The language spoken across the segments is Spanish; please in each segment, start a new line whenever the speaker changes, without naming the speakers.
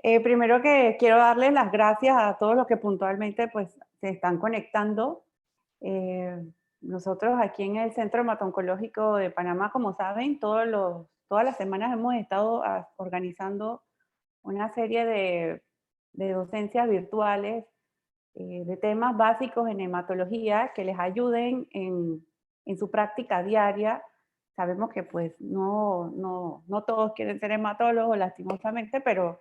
Primero que quiero darles las gracias a todos los que puntualmente pues, se están conectando. Eh, Nosotros aquí en el Centro Hemato-Oncológico de Panamá, como saben, todas las semanas hemos estado organizando una serie de docencias virtuales de temas básicos en hematología que les ayuden en su práctica diaria. Sabemos que pues no todos quieren ser hematólogos lastimosamente, pero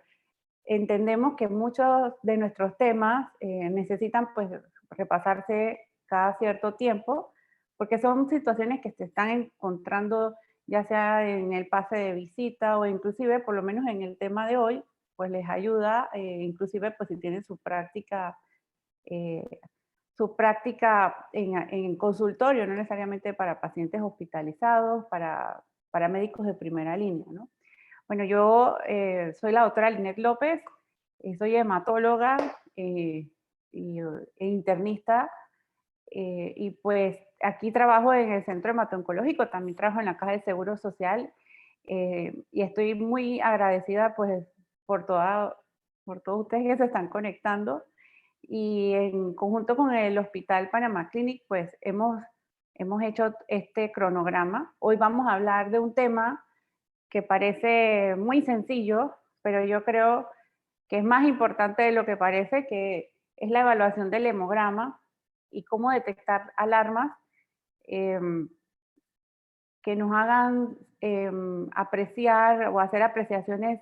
entendemos que muchos de nuestros temas necesitan pues repasarse cada cierto tiempo, porque son situaciones que se están encontrando ya sea en el pase de visita o inclusive por lo menos en el tema de hoy, pues les ayuda, inclusive pues si tienen eh, su práctica en consultorio, no necesariamente para pacientes hospitalizados, para médicos de primera línea, ¿no? Bueno, yo soy la doctora Linet López, soy hematóloga e internista, y pues aquí trabajo en el Centro Hemato-Oncológico, también trabajo en la Caja de Seguro Social, y estoy muy agradecida pues por, por todos ustedes que se están conectando, y en conjunto con el Hospital Panamá Clinic pues hemos hecho este cronograma. Hoy vamos a hablar de un tema que parece muy sencillo, pero yo creo que es más importante de lo que parece, que es la evaluación del hemograma y cómo detectar alarmas eh, que nos hagan apreciar o hacer apreciaciones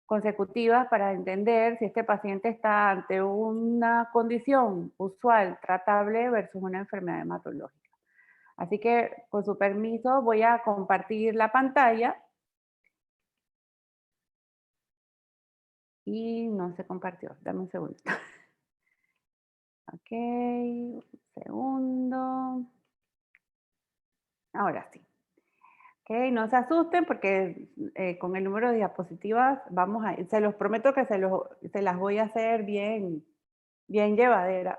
consecutivas para entender si este paciente está ante una condición usual, tratable versus una enfermedad hematológica. Así que, con su permiso, voy a compartir la pantalla. Y no se compartió. Dame un segundo. Ok, un segundo. Ahora sí. Ok, no se asusten porque con el número de diapositivas se los prometo que se las voy a hacer bien llevadera.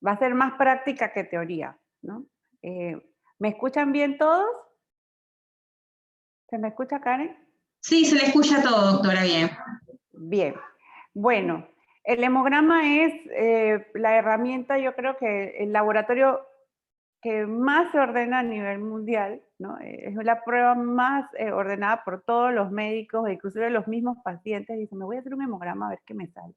Va a ser más práctica que teoría, ¿no? Eh, ¿Me escuchan bien todos? ¿Se me escucha, Karen?
Sí, se le escucha todo, doctora, bien.
Bien. Bueno, el hemograma es la herramienta, yo creo que el laboratorio que más se ordena a nivel mundial, ¿no? Es la prueba más ordenada por todos los médicos, e inclusive los mismos pacientes. Dicen, me voy a hacer un hemograma a ver qué me sale.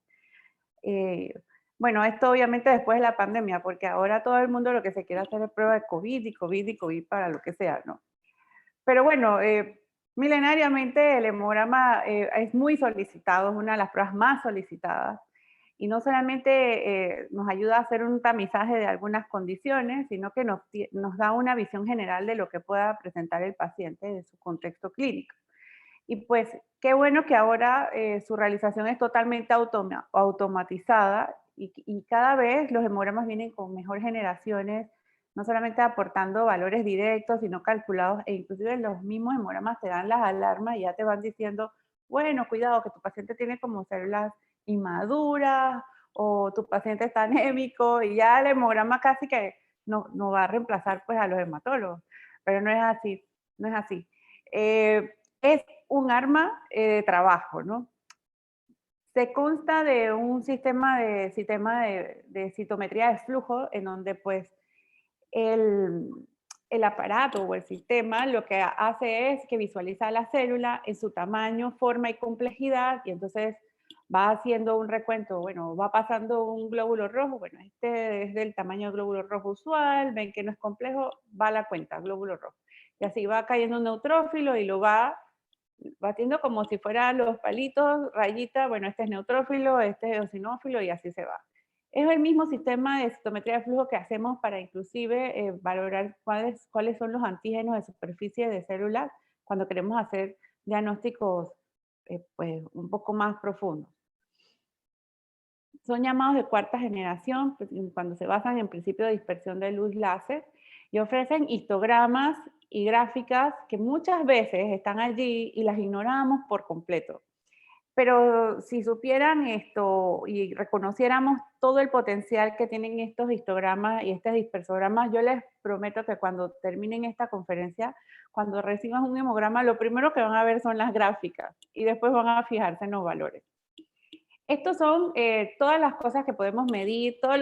Eh, bueno, esto obviamente después de la pandemia, porque ahora todo el mundo lo que se quiere hacer es prueba de COVID y COVID y COVID para lo que sea, ¿no? Pero bueno, milenariamente el hemograma es muy solicitado, es una de las pruebas más solicitadas. Y no solamente nos ayuda a hacer un tamizaje de algunas condiciones, sino que nos da una visión general de lo que pueda presentar el paciente de su contexto clínico. Y pues qué bueno que ahora su realización es totalmente automatizada y cada vez los hemogramas vienen con mejor generaciones, no solamente aportando valores directos, sino calculados, e inclusive los mismos hemogramas te dan las alarmas y ya te van diciendo, bueno, cuidado, que tu paciente tiene como células inmaduras o tu paciente está anémico, y ya el hemograma casi que no va a reemplazar pues a los hematólogos, pero no es así, no es así. Es un arma de trabajo, ¿no? Se consta de un sistema de citometría de flujo en donde pues el, el aparato o el sistema lo que hace es que visualiza la célula en su tamaño, forma y complejidad, y entonces va haciendo un recuento, bueno, va pasando un glóbulo rojo, bueno, este es del tamaño del glóbulo rojo usual, ven que no es complejo, va a la cuenta, glóbulo rojo. Y así va cayendo un neutrófilo y lo va batiendo como si fueran los palitos, rayita, bueno, este es neutrófilo, este es eosinófilo y así se va. Es el mismo sistema de citometría de flujo que hacemos para inclusive valorar cuáles son los antígenos de superficie de células cuando queremos hacer diagnósticos pues, un poco más profundos. Son llamados de cuarta generación cuando se basan en principio de dispersión de luz láser y ofrecen histogramas y gráficas que muchas veces están allí y las ignoramos por completo. Pero si supieran esto y reconociéramos todo el potencial que tienen estos histogramas y estos dispersogramas, yo les prometo que cuando terminen esta conferencia, cuando reciban un hemograma, lo primero que van a ver son las gráficas y después van a fijarse en los valores. Estos son todas las cosas que podemos medir, todos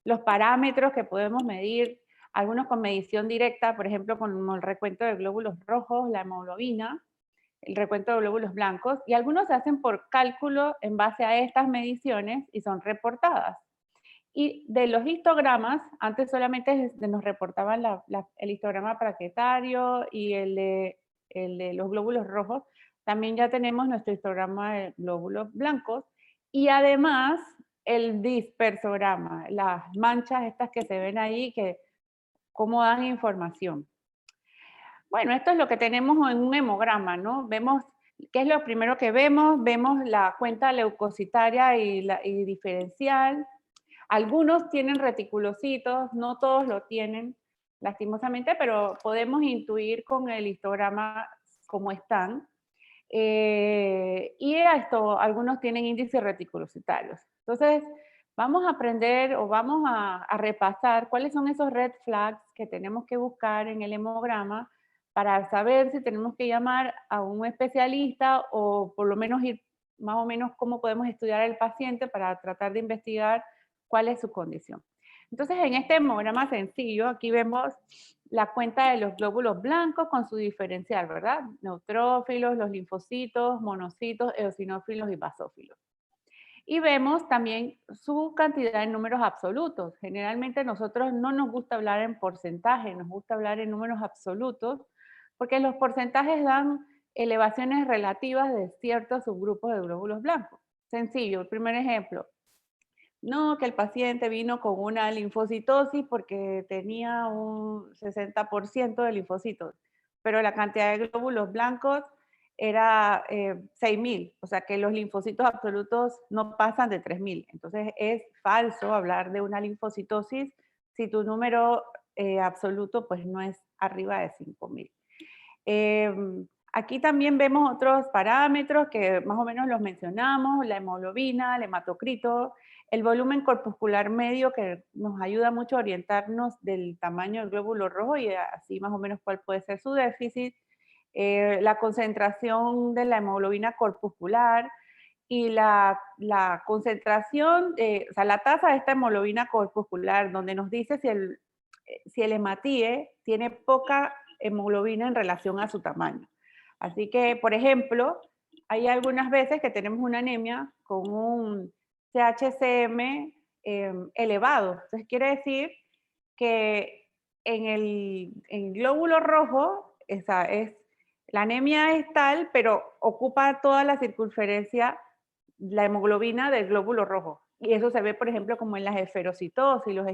los parámetros que podemos medir, algunos con medición directa, por ejemplo, como el recuento de glóbulos rojos, la hemoglobina, el recuento de glóbulos blancos, y algunos se hacen por cálculo en base a estas mediciones y son reportadas. Y de los histogramas, antes solamente nos reportaban el histograma plaquetario y el de los glóbulos rojos, también ya tenemos nuestro histograma de glóbulos blancos y además el dispersograma, las manchas estas que se ven ahí, que cómo dan información. Bueno, esto es lo que tenemos en un hemograma, ¿no? Vemos, ¿qué es lo primero que vemos? Vemos la cuenta leucocitaria y diferencial. Algunos tienen reticulocitos, no todos lo tienen, lastimosamente, pero podemos intuir con el histograma cómo están. Y esto, algunos tienen índices reticulocitarios. Entonces, vamos a aprender o vamos a repasar cuáles son esos red flags que tenemos que buscar en el hemograma para saber si tenemos que llamar a un especialista o por lo menos ir más o menos cómo podemos estudiar al paciente para tratar de investigar cuál es su condición. Entonces, en este hemograma sencillo, aquí vemos la cuenta de los glóbulos blancos con su diferencial, ¿verdad? Neutrófilos, los linfocitos, monocitos, eosinófilos y basófilos. Y vemos también su cantidad en números absolutos. Generalmente nosotros no nos gusta hablar en porcentaje, nos gusta hablar en números absolutos, porque los porcentajes dan elevaciones relativas de ciertos subgrupos de glóbulos blancos. Sencillo, el primer ejemplo. No, que el paciente vino con una linfocitosis porque tenía un 60% de linfocitos, pero la cantidad de glóbulos blancos era 6.000, o sea que los linfocitos absolutos no pasan de 3.000. Entonces es falso hablar de una linfocitosis si tu número absoluto pues no es arriba de 5.000. Aquí también vemos otros parámetros que más o menos los mencionamos, la hemoglobina, el hematocrito, el volumen corpuscular medio que nos ayuda mucho a orientarnos del tamaño del glóbulo rojo y así más o menos cuál puede ser su déficit, la concentración de la hemoglobina corpuscular y la concentración, o sea, la tasa de esta hemoglobina corpuscular, donde nos dice si el hematíe tiene poca hemoglobina en relación a su tamaño. Así que, por ejemplo, hay algunas veces que tenemos una anemia con un CHCM elevado. Entonces quiere decir que en el glóbulo rojo, la anemia es tal, pero ocupa toda la circunferencia, la hemoglobina del glóbulo rojo. Y eso se ve, por ejemplo, como en las esferocitosis, los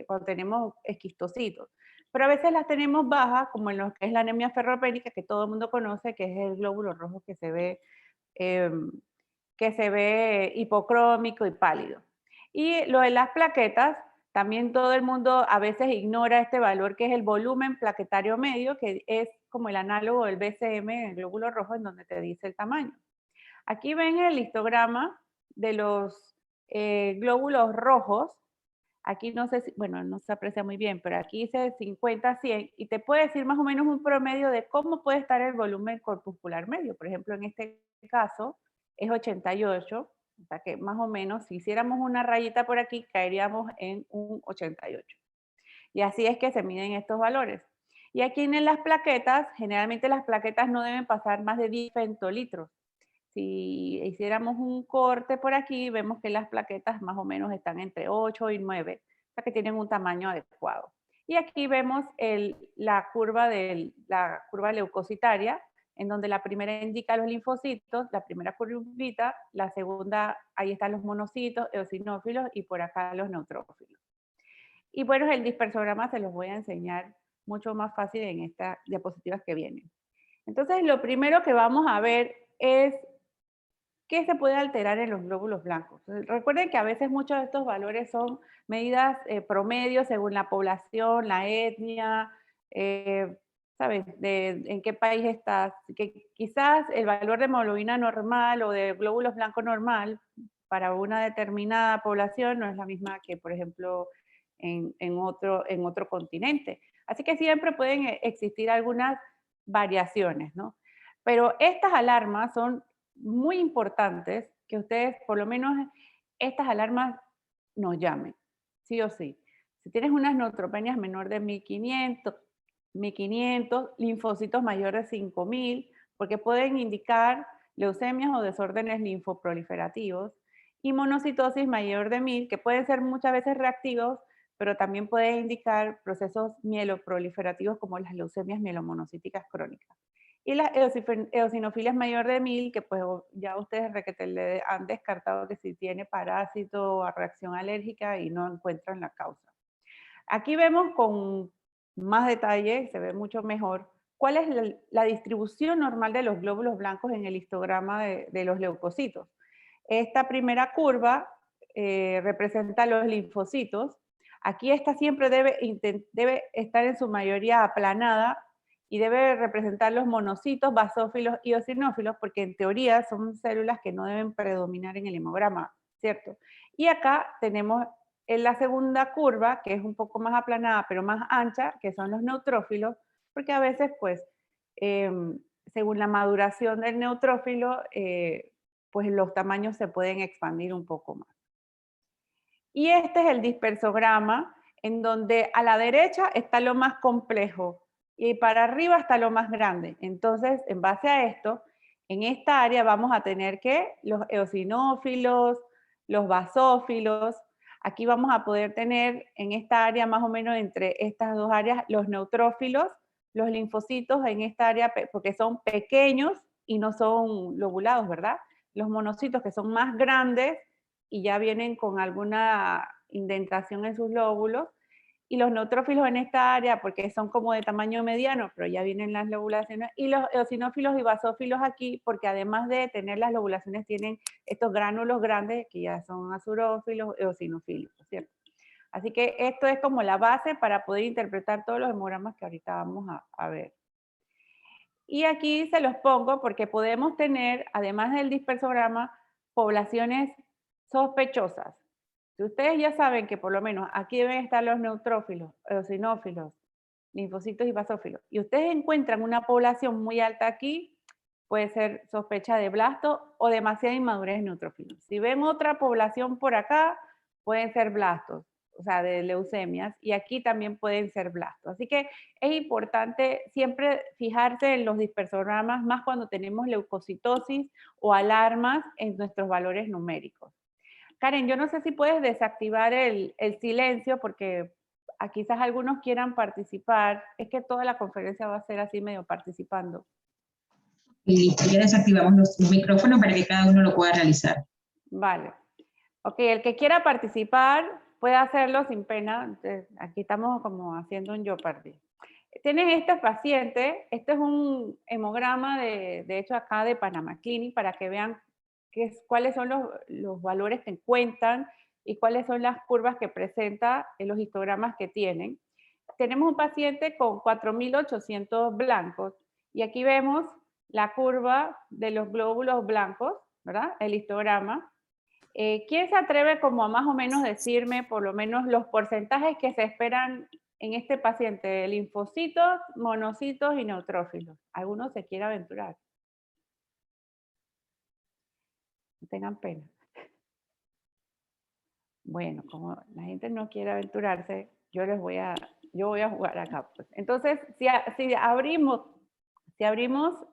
cuando tenemos esquistocitos. Pero a veces las tenemos bajas, como en lo que es la anemia ferropénica, que todo el mundo conoce, que es el glóbulo rojo eh, que se ve hipocrómico y pálido. Y lo de las plaquetas, también todo el mundo a veces ignora este valor que es el volumen plaquetario medio, que es como el análogo del BCM, el glóbulo rojo, en donde te dice el tamaño. Aquí ven el histograma de los glóbulos rojos. Aquí no sé si, bueno, no se aprecia muy bien, pero aquí dice 50 a 100 y te puede decir más o menos un promedio de cómo puede estar el volumen corpuscular medio. Por ejemplo, en este caso es 88, o sea que más o menos si hiciéramos una rayita por aquí caeríamos en un 88. Y así es que se miden estos valores. Y aquí en las plaquetas, generalmente las plaquetas no deben pasar más de 10 femtolitros. Si hiciéramos un corte por aquí, vemos que las plaquetas más o menos están entre 8 y 9, o sea que tienen un tamaño adecuado. Y aquí vemos la curva leucocitaria, en donde la primera indica los linfocitos, la primera curvita, la segunda, ahí están los monocitos, eosinófilos, y por acá los neutrófilos. Y bueno, el dispersograma se los voy a enseñar mucho más fácil en estas diapositivas que vienen. Entonces, lo primero que vamos a ver es qué se puede alterar en los glóbulos blancos. Recuerden que a veces muchos de estos valores son medidas promedio según la población, la etnia, ¿sabes? En qué país estás. Que quizás el valor de hemoglobina normal o de glóbulos blancos normal para una determinada población no es la misma que, por ejemplo, en otro continente. Así que siempre pueden existir algunas variaciones, ¿no? Pero estas alarmas son muy importantes que ustedes, por lo menos estas alarmas, nos llamen, sí o sí. Si tienes unas neutropenias menor de 1500, linfocitos mayor de 5000, porque pueden indicar leucemias o desórdenes linfoproliferativos, y monocitosis mayor de 1000, que pueden ser muchas veces reactivos, pero también puede indicar procesos mieloproliferativos como las leucemias mielomonocíticas crónicas. Y las eosinofilias mayor de 1000, que pues ya ustedes le han descartado que si tiene parásito o reacción alérgica y no encuentran la causa. Aquí vemos con más detalle, se ve mucho mejor, cuál es la distribución normal de los glóbulos blancos en el histograma de los leucocitos. Esta primera curva representa los linfocitos. Aquí esta siempre debe estar en su mayoría aplanada y debe representar los monocitos, basófilos y eosinófilos, porque en teoría son células que no deben predominar en el hemograma, ¿cierto? Y acá tenemos en la segunda curva, que es un poco más aplanada, pero más ancha, que son los neutrófilos, porque a veces, pues, según la maduración del neutrófilo, pues los tamaños se pueden expandir un poco más. Y este es el dispersograma, en donde a la derecha está lo más complejo y para arriba está lo más grande. Entonces, en base a esto, en esta área vamos a tener que los eosinófilos, los basófilos. Aquí vamos a poder tener en esta área, más o menos entre estas dos áreas, los neutrófilos, los linfocitos en esta área, porque son pequeños y no son lobulados, ¿verdad? Los monocitos, que son más grandes y ya vienen con alguna indentación en sus lóbulos. Y los neutrófilos en esta área, porque son como de tamaño mediano, pero ya vienen las lobulaciones. Y los eosinófilos y basófilos aquí, porque además de tener las lobulaciones, tienen estos gránulos grandes que ya son azurófilos, eosinofílicos, ¿cierto? Así que esto es como la base para poder interpretar todos los hemogramas que ahorita vamos a ver. Y aquí se los pongo porque podemos tener, además del dispersograma, poblaciones sospechosas. Si ustedes ya saben que por lo menos aquí deben estar los neutrófilos, eosinófilos, linfocitos y basófilos, y ustedes encuentran una población muy alta aquí, puede ser sospecha de blasto o demasiada inmadurez de neutrófilos. Si ven otra población por acá, pueden ser blastos, o sea, de leucemias, y aquí también pueden ser blastos. Así que es importante siempre fijarse en los dispersogramas, más cuando tenemos leucocitosis o alarmas en nuestros valores numéricos. Karen, yo no sé si puedes desactivar el silencio porque quizás algunos quieran participar. Es que toda la conferencia va a ser así medio participando.
Y listo, ya desactivamos los micrófonos para que cada uno lo pueda realizar.
Vale. Ok, el que quiera participar puede hacerlo sin pena. Entonces, aquí estamos como haciendo un Jeopardy. Tienen este paciente, este es un hemograma de hecho acá de Panama Clinic para que vean cuáles son los valores que cuentan y cuáles son las curvas que presenta en los histogramas que tienen. Tenemos un paciente con 4.800 blancos y aquí vemos la curva de los glóbulos blancos, ¿verdad? El histograma. ¿Quién se atreve como a más o menos decirme por lo menos los porcentajes que se esperan en este paciente de linfocitos, monocitos y neutrófilos? ¿Alguno se quiere aventurar? No tengan pena. Bueno, como la gente no quiere aventurarse, yo voy a jugar acá. Pues. Entonces, si abrimos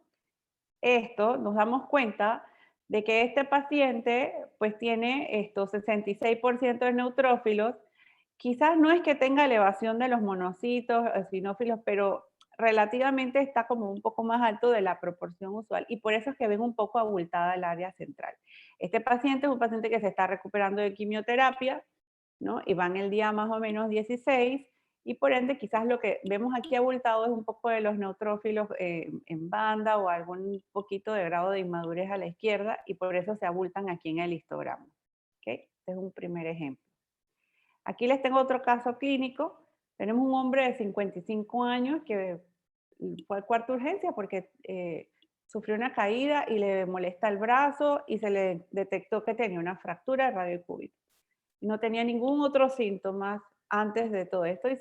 esto, nos damos cuenta de que este paciente pues tiene estos 66% de neutrófilos. Quizás no es que tenga elevación de los monocitos, eosinófilos, pero relativamente está como un poco más alto de la proporción usual y por eso es que ven un poco abultada el área central. Este paciente es un paciente que se está recuperando de quimioterapia, ¿no? Y va en el día más o menos 16 y por ende quizás lo que vemos aquí abultado es un poco de los neutrófilos en banda o algún poquito de grado de inmadurez a la izquierda y por eso se abultan aquí en el histograma. ¿Okay? Este es un primer ejemplo. Aquí les tengo otro caso clínico. Tenemos un hombre de 55 años que fue al cuarto de urgencia porque sufrió una caída y le molesta el brazo y se le detectó que tenía una fractura de radiocúbito. No tenía ningún otro síntoma antes de todo esto y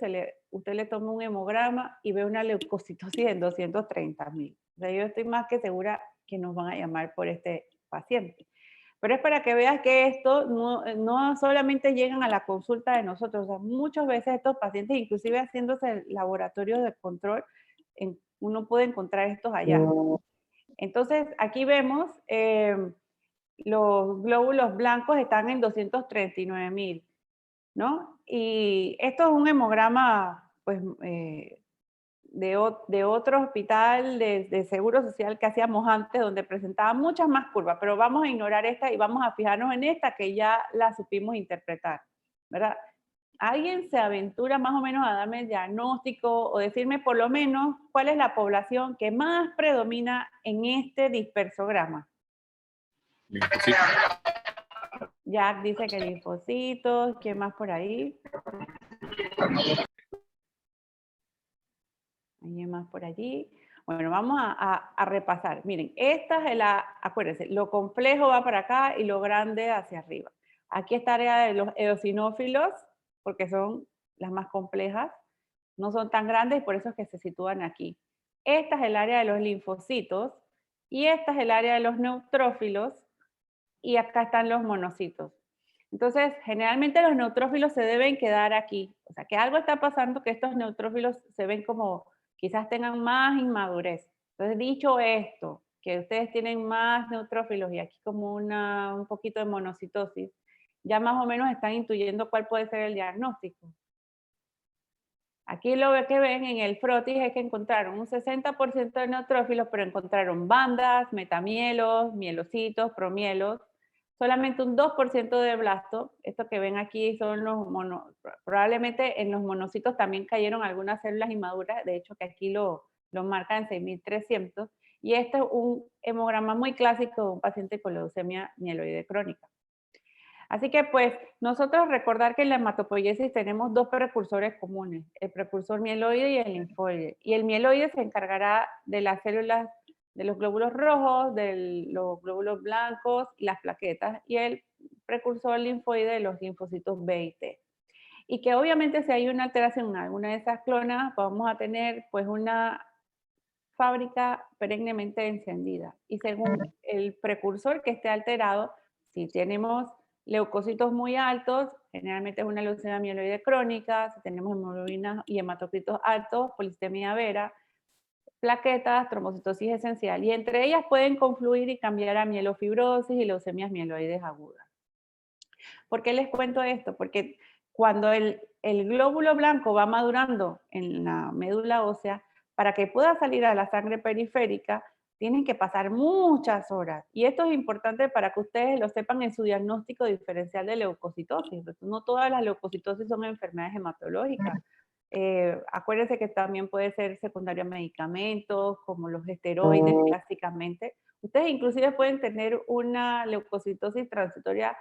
usted le toma un hemograma y ve una leucocitosis en 230.000. O sea, yo estoy más que segura que nos van a llamar por este pacientes. Pero es para que veas que esto no solamente llegan a la consulta de nosotros, o sea, muchas veces estos pacientes, inclusive haciéndose el laboratorio de control, uno puede encontrar estos hallazgos. Entonces, aquí vemos los glóbulos blancos están en 239.000, ¿no? Y esto es un hemograma, pues, de otro hospital de Seguro Social que hacíamos antes, donde presentaba muchas más curvas, pero vamos a ignorar esta y vamos a fijarnos en esta que ya la supimos interpretar, ¿verdad? ¿Alguien se aventura más o menos a darme el diagnóstico o decirme por lo menos cuál es la población que más predomina en este dispersograma? Jack dice que linfocitos. ¿Quién más por ahí? ¿Alguien más por allí? Bueno, vamos a repasar. Miren, esta es acuérdense, lo complejo va para acá y lo grande hacia arriba. Aquí está el área de los eosinófilos, porque son las más complejas. No son tan grandes y por eso es que se sitúan aquí. Esta es el área de los linfocitos y esta es el área de los neutrófilos y acá están los monocitos. Entonces, generalmente los neutrófilos se deben quedar aquí. O sea, que algo está pasando que estos neutrófilos se ven como quizás tengan más inmadurez. Entonces, dicho esto, que ustedes tienen más neutrófilos y aquí como un poquito de monocitosis, ya más o menos están intuyendo cuál puede ser el diagnóstico. Aquí lo que ven en el frotis es que encontraron un 60% de neutrófilos, pero encontraron bandas, metamielos, mielocitos, promielos, solamente un 2% de blasto. Esto que ven aquí son los probablemente en los monocitos también cayeron algunas células inmaduras, de hecho que aquí lo marca en 6.300, y este es un hemograma muy clásico de un paciente con leucemia mieloide crónica. Así que pues nosotros recordar que en la hematopoiesis tenemos dos precursores comunes, el precursor mieloide y el linfoide. Y el mieloide se encargará de las células de los glóbulos rojos, de los glóbulos blancos y las plaquetas, y el precursor linfoide de los linfocitos B y T. Y que obviamente si hay una alteración en alguna de esas clonas, vamos a tener pues una fábrica perennemente encendida. Y según el precursor que esté alterado, si tenemos leucocitos muy altos, generalmente es una leucemia mieloide crónica, si tenemos hemoglobina y hematocritos altos, polistemia vera, plaquetas, trombocitosis esencial, y entre ellas pueden confluir y cambiar a mielofibrosis y leucemias mieloides agudas. ¿Por qué les cuento esto? Porque cuando el glóbulo blanco va madurando en la médula ósea, para que pueda salir a la sangre periférica, tienen que pasar muchas horas. Y esto es importante para que ustedes lo sepan en su diagnóstico diferencial de leucocitosis. No todas las leucocitosis son enfermedades hematológicas. Acuérdense que también puede ser secundario a medicamentos, como los esteroides clásicamente. Ustedes inclusive pueden tener una leucocitosis transitoria.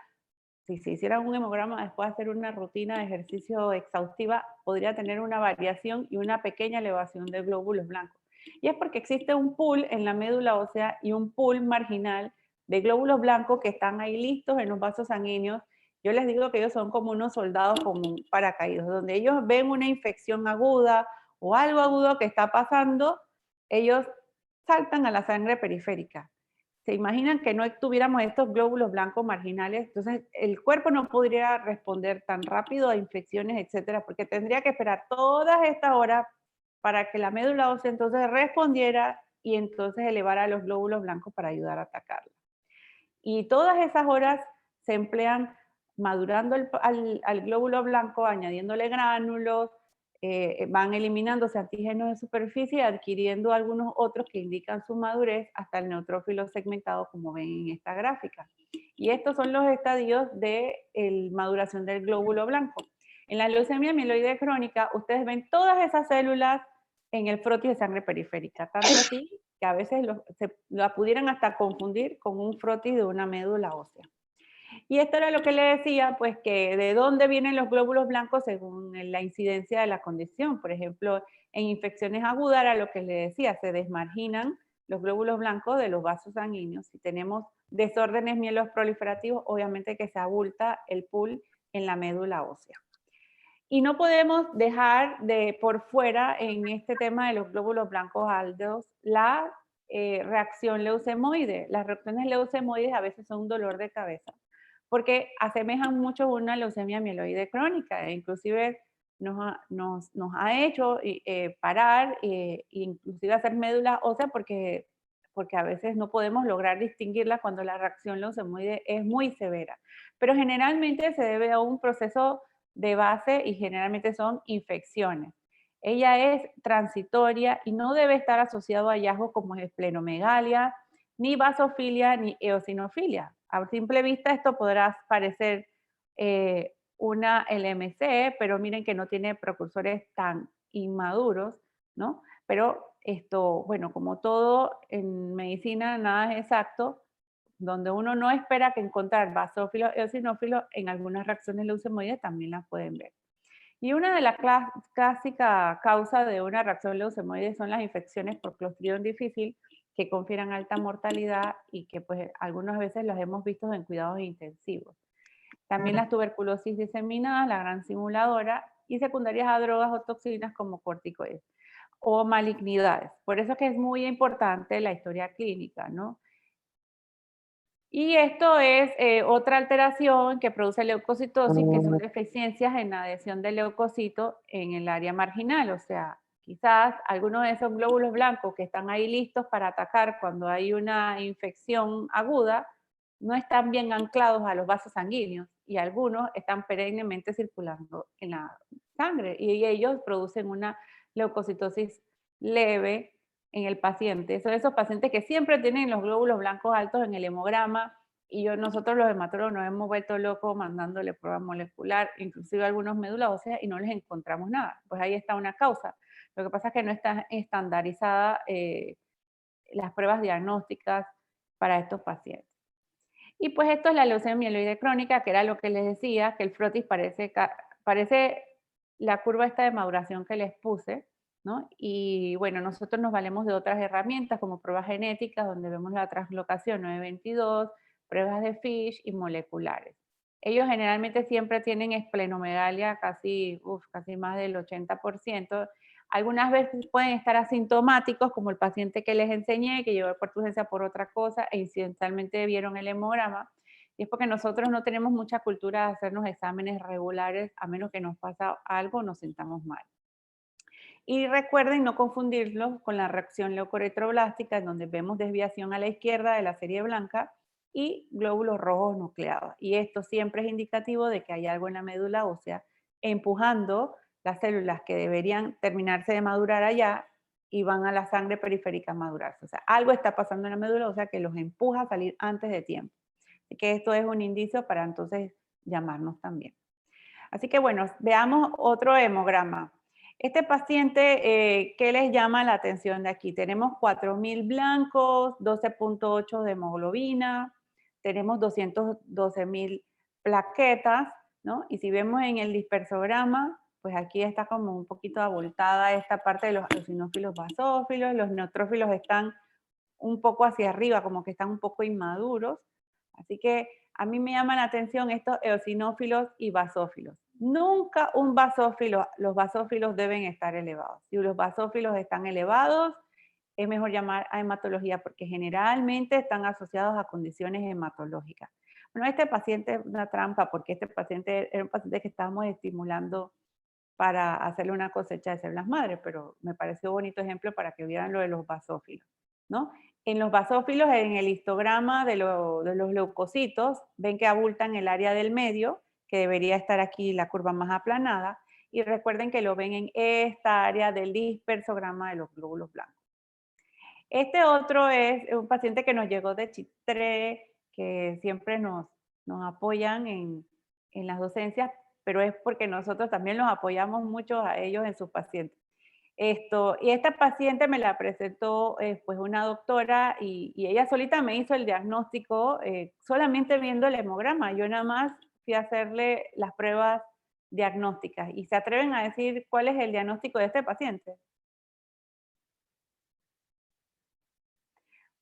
Si se hiciera un hemograma después de hacer una rutina de ejercicio exhaustiva, podría tener una variación y una pequeña elevación de glóbulos blancos. Y es porque existe un pool en la médula ósea y un pool marginal de glóbulos blancos que están ahí listos en los vasos sanguíneos. Yo les digo que ellos son como unos soldados como paracaídas, donde ellos ven una infección aguda o algo agudo que está pasando, ellos saltan a la sangre periférica. ¿Se imaginan que no tuviéramos estos glóbulos blancos marginales? Entonces, el cuerpo no podría responder tan rápido a infecciones, etcétera, porque tendría que esperar todas estas horas para que la médula ósea entonces respondiera y entonces elevara los glóbulos blancos para ayudar a atacarla. Y todas esas horas se emplean madurando al glóbulo blanco, añadiéndole gránulos, van eliminándose antígenos de superficie y adquiriendo algunos otros que indican su madurez hasta el neutrófilo segmentado, como ven en esta gráfica. Y estos son los estadios de maduración del glóbulo blanco. En la leucemia mieloide crónica, ustedes ven todas esas células en el frotis de sangre periférica, tanto así que a veces la pudieran hasta confundir con un frotis de una médula ósea. Y esto era lo que le decía, pues que de dónde vienen los glóbulos blancos según la incidencia de la condición. Por ejemplo, en infecciones agudas era lo que le decía, se desmarginan los glóbulos blancos de los vasos sanguíneos. Si tenemos desórdenes mieloproliferativos, obviamente que se abulta el pool en la médula ósea. Y no podemos dejar de por fuera en este tema de los glóbulos blancos altos la reacción leucemoide. Las reacciones leucemoides a veces son un dolor de cabeza, porque asemejan mucho a una leucemia mieloide crónica, e inclusive nos ha hecho parar, inclusive hacer médula ósea, porque a veces no podemos lograr distinguirla cuando la reacción leucemoide es muy severa. Pero generalmente se debe a un proceso de base y generalmente son infecciones. Ella es transitoria y no debe estar asociado a hallazgos como esplenomegalia, ni basofilia, ni eosinofilia. A simple vista esto podrá parecer una LMC, pero miren que no tiene precursores tan inmaduros, ¿no? Pero esto, bueno, como todo en medicina, nada es exacto, donde uno no espera que encontrar basófilos y eosinófilos, en algunas reacciones leucemoides también las pueden ver. Y una de las clásicas causas de una reacción leucemoide son las infecciones por Clostridium difficile, que confieren alta mortalidad y que pues algunas veces las hemos visto en cuidados intensivos. También las tuberculosis diseminadas, la gran simuladora, y secundarias a drogas o toxinas como corticoides o malignidades. Por eso es que es muy importante la historia clínica, ¿no? Y esto es otra alteración que produce leucocitosis, que son deficiencias en la adhesión del leucocito en el área marginal. O sea, quizás algunos de esos glóbulos blancos que están ahí listos para atacar cuando hay una infección aguda, no están bien anclados a los vasos sanguíneos y algunos están perennemente circulando en la sangre y ellos producen una leucocitosis leve en el paciente. Son esos pacientes que siempre tienen los glóbulos blancos altos en el hemograma y nosotros los hematólogos nos hemos vuelto locos mandándole prueba molecular, inclusive algunos médulas óseas, y no les encontramos nada. Pues ahí está una causa. Lo que pasa es que no está estandarizada las pruebas diagnósticas para estos pacientes. Y pues esto es la leucemia mieloide crónica, que era lo que les decía, que el frotis parece la curva esta de maduración que les puse, ¿no? Y bueno, nosotros nos valemos de otras herramientas como pruebas genéticas, donde vemos la translocación 922, pruebas de FISH y moleculares. Ellos generalmente siempre tienen esplenomegalia, casi más del 80%. Algunas veces pueden estar asintomáticos, como el paciente que les enseñé, que llegó por urgencia por otra cosa e incidentalmente vieron el hemograma. Y es porque nosotros no tenemos mucha cultura de hacernos exámenes regulares, a menos que nos pasa algo o nos sintamos mal. Y recuerden no confundirlo con la reacción leucoretroblástica, en donde vemos desviación a la izquierda de la serie blanca y glóbulos rojos nucleados. Y esto siempre es indicativo de que hay algo en la médula ósea empujando las células que deberían terminarse de madurar allá y van a la sangre periférica a madurarse. O sea, algo está pasando en la médula ósea que los empuja a salir antes de tiempo. Así que esto es un indicio para entonces llamarnos también. Así que bueno, veamos otro hemograma. Este paciente, ¿qué les llama la atención de aquí? Tenemos 4.000 blancos, 12.8 de hemoglobina, tenemos 212.000 plaquetas, ¿no? Y si vemos en el dispersograma, pues aquí está como un poquito abultada esta parte de los eosinófilos basófilos, los neutrófilos están un poco hacia arriba, como que están un poco inmaduros. Así que a mí me llaman la atención estos eosinófilos y basófilos. Nunca un basófilo, los basófilos deben estar elevados. Si los basófilos están elevados, es mejor llamar a hematología porque generalmente están asociados a condiciones hematológicas. Bueno, este paciente es una trampa porque este paciente era un paciente que estábamos estimulando para hacerle una cosecha de células madre, pero me pareció bonito ejemplo para que vieran lo de los basófilos, ¿no? En los basófilos, en el histograma de los leucocitos, ven que abultan el área del medio, que debería estar aquí la curva más aplanada, y recuerden que lo ven en esta área del dispersograma de los glóbulos blancos. Este otro es un paciente que nos llegó de Chitré, que siempre nos apoyan en las docencias, pero es porque nosotros también los apoyamos mucho a ellos en sus pacientes. Y esta paciente me la presentó pues una doctora y ella solita me hizo el diagnóstico solamente viendo el hemograma. Yo nada más fui a hacerle las pruebas diagnósticas. ¿Y se atreven a decir cuál es el diagnóstico de este paciente?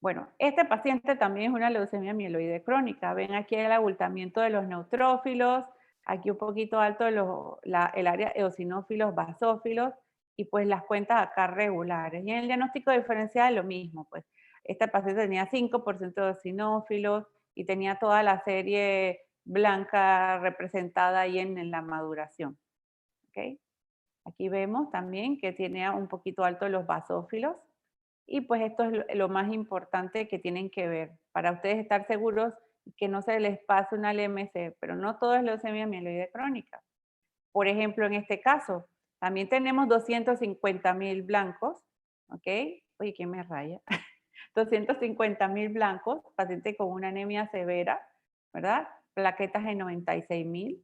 Bueno, este paciente también es una leucemia mieloide crónica. Ven aquí el abultamiento de los neutrófilos, aquí un poquito alto el área eosinófilos, basófilos, y pues las cuentas acá regulares. Y en el diagnóstico diferencial lo mismo, pues Esta paciente tenía 5% de eosinófilos y tenía toda la serie blanca representada ahí en la maduración. ¿Okay? Aquí vemos también que tiene un poquito alto los basófilos. Y pues esto es lo más importante que tienen que ver para ustedes estar seguros que no se les pase una LMC, pero no todo es leucemia mieloide crónica. Por ejemplo, en este caso, también tenemos 250,000 blancos, ¿ok? Oye, ¿quién me raya? 250,000 blancos, paciente con una anemia severa, ¿verdad? Plaquetas de 96,000.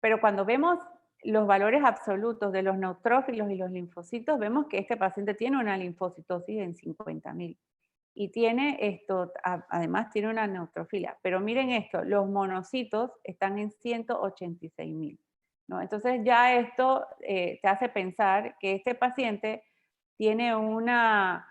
Pero cuando vemos los valores absolutos de los neutrófilos y los linfocitos, vemos que este paciente tiene una linfocitosis en 50,000 y tiene esto, además tiene una neutrofilia. Pero miren esto, los monocitos están en 186,000, ¿no? Entonces ya esto te hace pensar que este paciente tiene una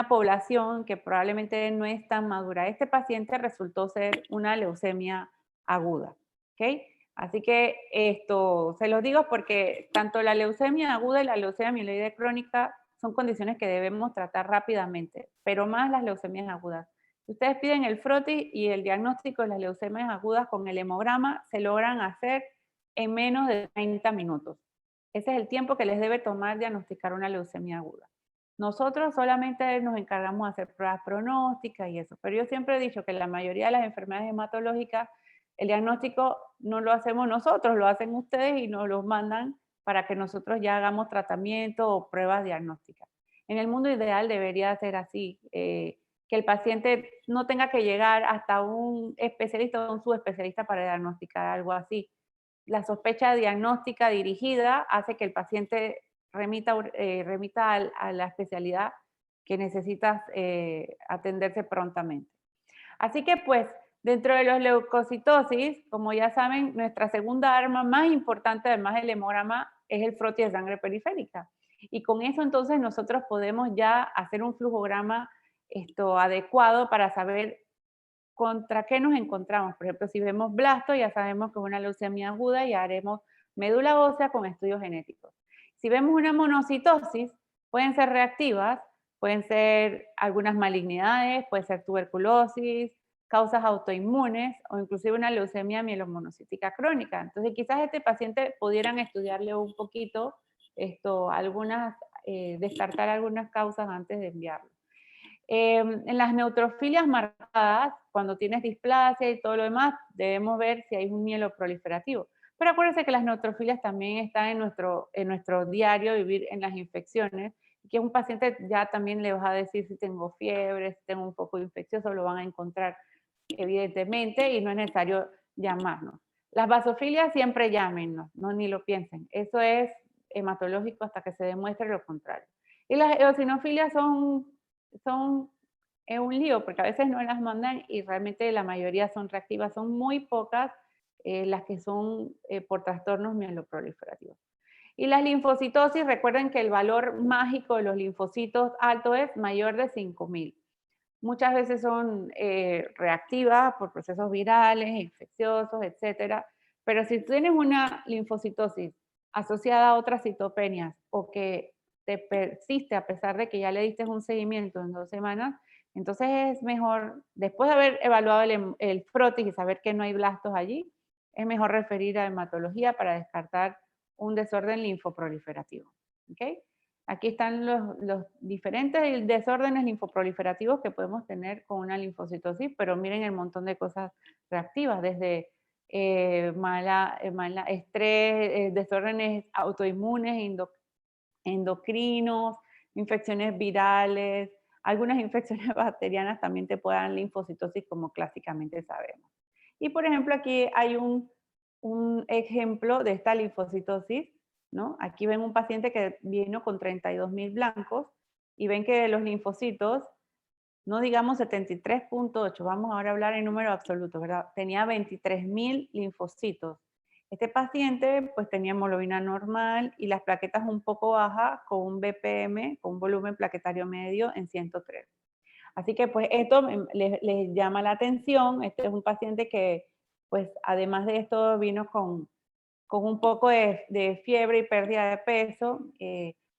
población que probablemente no es tan madura. Este paciente resultó ser una leucemia aguda, ¿ok? Así que esto se los digo porque tanto la leucemia aguda y la leucemia mieloide crónica son condiciones que debemos tratar rápidamente, pero más las leucemias agudas. Ustedes piden el frotis y el diagnóstico de las leucemias agudas con el hemograma se logran hacer en menos de 30 minutos. Ese es el tiempo que les debe tomar diagnosticar una leucemia aguda. Nosotros solamente nos encargamos de hacer pruebas pronósticas y eso, pero yo siempre he dicho que la mayoría de las enfermedades hematológicas el diagnóstico no lo hacemos nosotros, lo hacen ustedes y nos lo mandan para que nosotros ya hagamos tratamiento o pruebas diagnósticas. En el mundo ideal debería ser así, que el paciente no tenga que llegar hasta un especialista o un subespecialista para diagnosticar algo así. La sospecha diagnóstica dirigida hace que el paciente remita a la especialidad que necesita atenderse prontamente. Así que pues, dentro de los leucocitosis, como ya saben, nuestra segunda arma más importante, además del hemograma, es el frotis de sangre periférica. Y con eso entonces nosotros podemos ya hacer un flujograma adecuado para saber contra qué nos encontramos. Por ejemplo, si vemos blasto, ya sabemos que es una leucemia aguda y haremos médula ósea con estudios genéticos. Si vemos una monocitosis, pueden ser reactivas, pueden ser algunas malignidades, puede ser tuberculosis, causas autoinmunes o inclusive una leucemia mielomonocítica crónica. Entonces, quizás este paciente pudieran estudiarle un poquito descartar algunas causas antes de enviarlo. En las neutrofilias marcadas, cuando tienes displasia y todo lo demás, debemos ver si hay un mieloproliferativo. Pero acuérdense que las neutrofilias también están en nuestro diario vivir en las infecciones, que un paciente ya también le va a decir si tengo fiebre, si tengo un poco infeccioso, lo van a encontrar evidentemente y no es necesario llamarnos. Las basofilias siempre llámenos, no ni lo piensen. Eso es hematológico hasta que se demuestre lo contrario. Y las eosinofilias son un lío porque a veces no las mandan y realmente la mayoría son reactivas, son muy pocas las que son por trastornos mieloproliferativos. Y las linfocitosis, recuerden que el valor mágico de los linfocitos alto es mayor de 5,000. Muchas veces son reactivas por procesos virales, infecciosos, etc. Pero si tienes una linfocitosis asociada a otras citopenias o que te persiste a pesar de que ya le diste un seguimiento en 2 semanas, entonces es mejor, después de haber evaluado el frotis y saber que no hay blastos allí, es mejor referir a hematología para descartar un desorden linfoproliferativo. ¿Okay? Aquí están los diferentes desórdenes linfoproliferativos que podemos tener con una linfocitosis, pero miren el montón de cosas reactivas, desde estrés, desórdenes autoinmunes, endocrinos, infecciones virales, algunas infecciones bacterianas también te pueden dar linfocitosis como clásicamente sabemos. Y por ejemplo aquí hay un ejemplo de esta linfocitosis, ¿no? Aquí ven un paciente que vino con 32,000 blancos y ven que los linfocitos, no digamos 73,8, vamos ahora a hablar en número absoluto, ¿verdad? Tenía 23,000 linfocitos. Este paciente pues tenía hemoglobina normal y las plaquetas un poco bajas con un BPM, con un volumen plaquetario medio en 103. Así que pues esto les llama la atención. Este es un paciente que pues además de esto vino con un poco de fiebre y pérdida de peso.